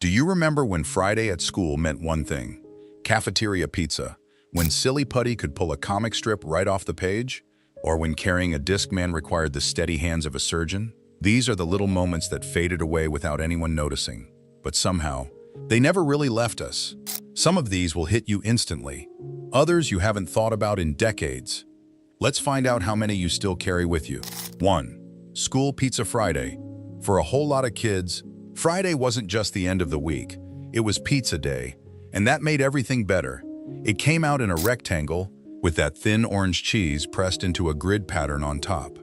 Do you remember when Friday at school meant one thing? Cafeteria pizza. When Silly Putty could pull a comic strip right off the page? Or when carrying a Discman required the steady hands of a surgeon? These are the little moments that faded away without anyone noticing. But somehow, they never really left us. Some of these will hit you instantly. Others you haven't thought about in decades. Let's find out how many you still carry with you. 1. School Pizza Friday. For a whole lot of kids, Friday wasn't just the end of the week. It was pizza day, and that made everything better. It came out in a rectangle with that thin orange cheese pressed into a grid pattern on top.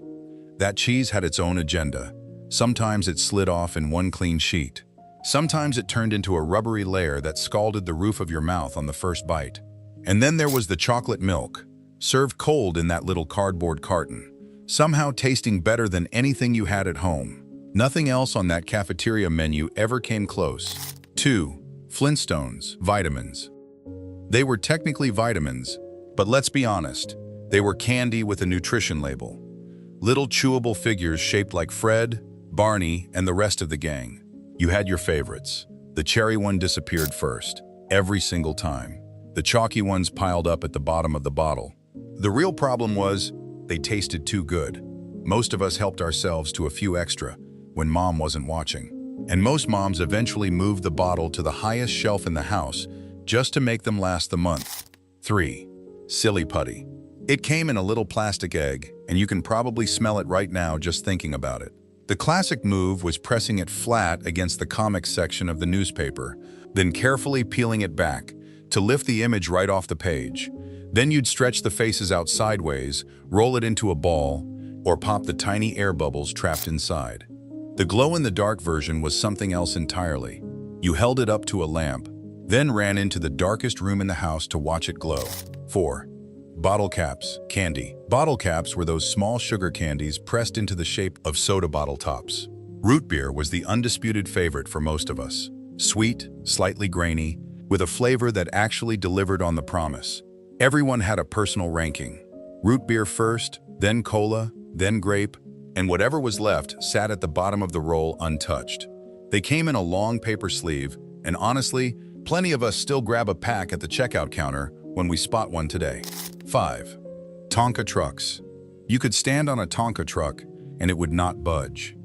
That cheese had its own agenda. Sometimes it slid off in one clean sheet. Sometimes it turned into a rubbery layer that scalded the roof of your mouth on the first bite. And then there was the chocolate milk, served cold in that little cardboard carton, somehow tasting better than anything you had at home. Nothing else on that cafeteria menu ever came close. 2. Flintstones, vitamins. They were technically vitamins, but let's be honest, they were candy with a nutrition label. Little chewable figures shaped like Fred, Barney, and the rest of the gang. You had your favorites. The cherry one disappeared first, every single time. The chalky ones piled up at the bottom of the bottle. The real problem was, they tasted too good. Most of us helped ourselves to a few extra when mom wasn't watching. And most moms eventually moved the bottle to the highest shelf in the house just to make them last the month. 3. Silly Putty. It came in a little plastic egg, and you can probably smell it right now just thinking about it. The classic move was pressing it flat against the comics section of the newspaper, then carefully peeling it back to lift the image right off the page. Then you'd stretch the faces out sideways, roll it into a ball, or pop the tiny air bubbles trapped inside. The glow-in-the-dark version was something else entirely. You held it up to a lamp, then ran into the darkest room in the house to watch it glow. 4. Bottle caps, candy. Bottle caps were those small sugar candies pressed into the shape of soda bottle tops. Root beer was the undisputed favorite for most of us. Sweet, slightly grainy, with a flavor that actually delivered on the promise. Everyone had a personal ranking. Root beer first, then cola, then grape, and whatever was left sat at the bottom of the roll untouched. They came in a long paper sleeve, and honestly, plenty of us still grab a pack at the checkout counter when we spot one today. 5. Tonka trucks. You could stand on a Tonka truck and it would not budge.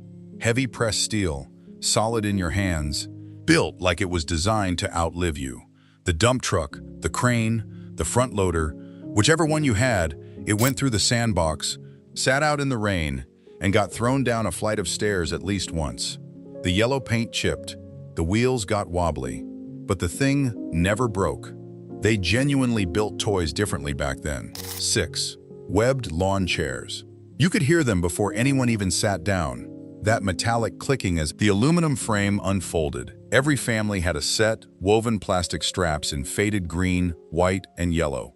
Heavy pressed steel, solid in your hands, built like it was designed to outlive you. The dump truck, the crane, the front loader, whichever one you had, it went through the sandbox, sat out in the rain, and got thrown down a flight of stairs at least once. The yellow paint chipped, the wheels got wobbly, but the thing never broke. They genuinely built toys differently back then. 6. Webbed lawn chairs. You could hear them before anyone even sat down, that metallic clicking as the aluminum frame unfolded. Every family had a set, woven plastic straps in faded green, white, and yellow.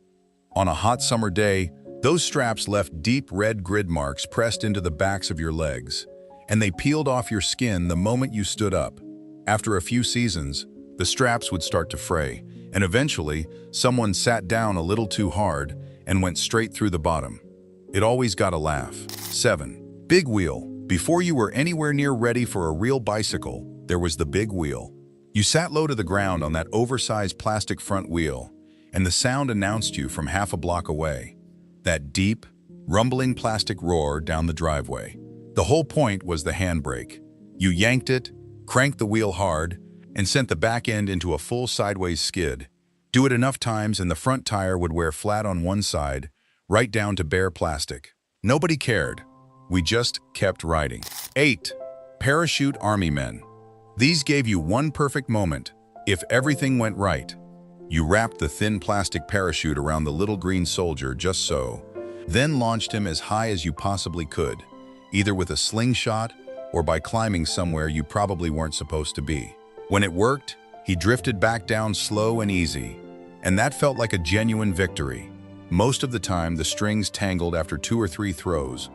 On a hot summer day, those straps left deep red grid marks pressed into the backs of your legs, and they peeled off your skin the moment you stood up. After a few seasons, the straps would start to fray, and eventually, someone sat down a little too hard and went straight through the bottom. It always got a laugh. 7. Big wheel. Before you were anywhere near ready for a real bicycle, there was the big wheel. You sat low to the ground on that oversized plastic front wheel, and the sound announced you from half a block away. That deep, rumbling plastic roar down the driveway. The whole point was the handbrake. You yanked it, cranked the wheel hard, and sent the back end into a full sideways skid. Do it enough times and the front tire would wear flat on one side, right down to bare plastic. Nobody cared. We just kept riding. 8. Parachute army men. These gave you one perfect moment, if everything went right. You wrapped the thin plastic parachute around the little green soldier just so, then launched him as high as you possibly could, either with a slingshot or by climbing somewhere you probably weren't supposed to be. When it worked, he drifted back down slow and easy, and that felt like a genuine victory. Most of the time, the strings tangled after 2 or 3 throws,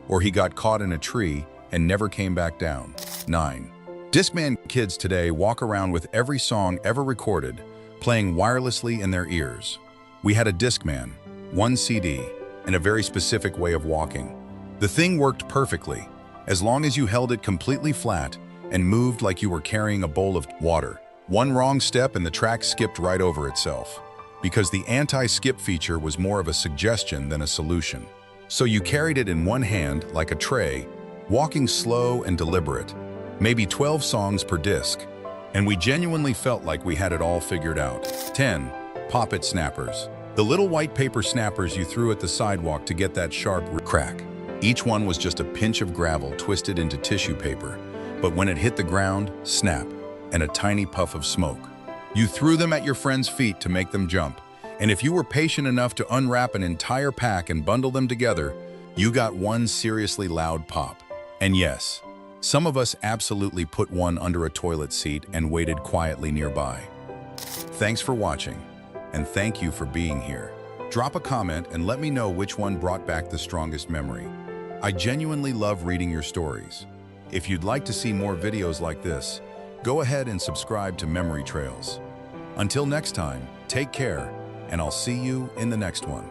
or he got caught in a tree and never came back down. 9. Discman kids today walk around with every song ever recorded, playing wirelessly in their ears. We had a Discman, one CD, and a very specific way of walking. The thing worked perfectly, as long as you held it completely flat and moved like you were carrying a bowl of water. One wrong step and the track skipped right over itself, because the anti-skip feature was more of a suggestion than a solution. So you carried it in one hand like a tray, walking slow and deliberate, maybe 12 songs per disc, and we genuinely felt like we had it all figured out. 10. Poppet snappers. The little white paper snappers you threw at the sidewalk to get that sharp crack. Each one was just a pinch of gravel twisted into tissue paper, but when it hit the ground, snap, and a tiny puff of smoke. You threw them at your friend's feet to make them jump, and if you were patient enough to unwrap an entire pack and bundle them together, you got one seriously loud pop. And yes, some of us absolutely put one under a toilet seat and waited quietly nearby. Thanks for watching, and thank you for being here. Drop a comment and let me know which one brought back the strongest memory. I genuinely love reading your stories. If you'd like to see more videos like this, go ahead and subscribe to Memory Trails. Until next time, take care, and I'll see you in the next one.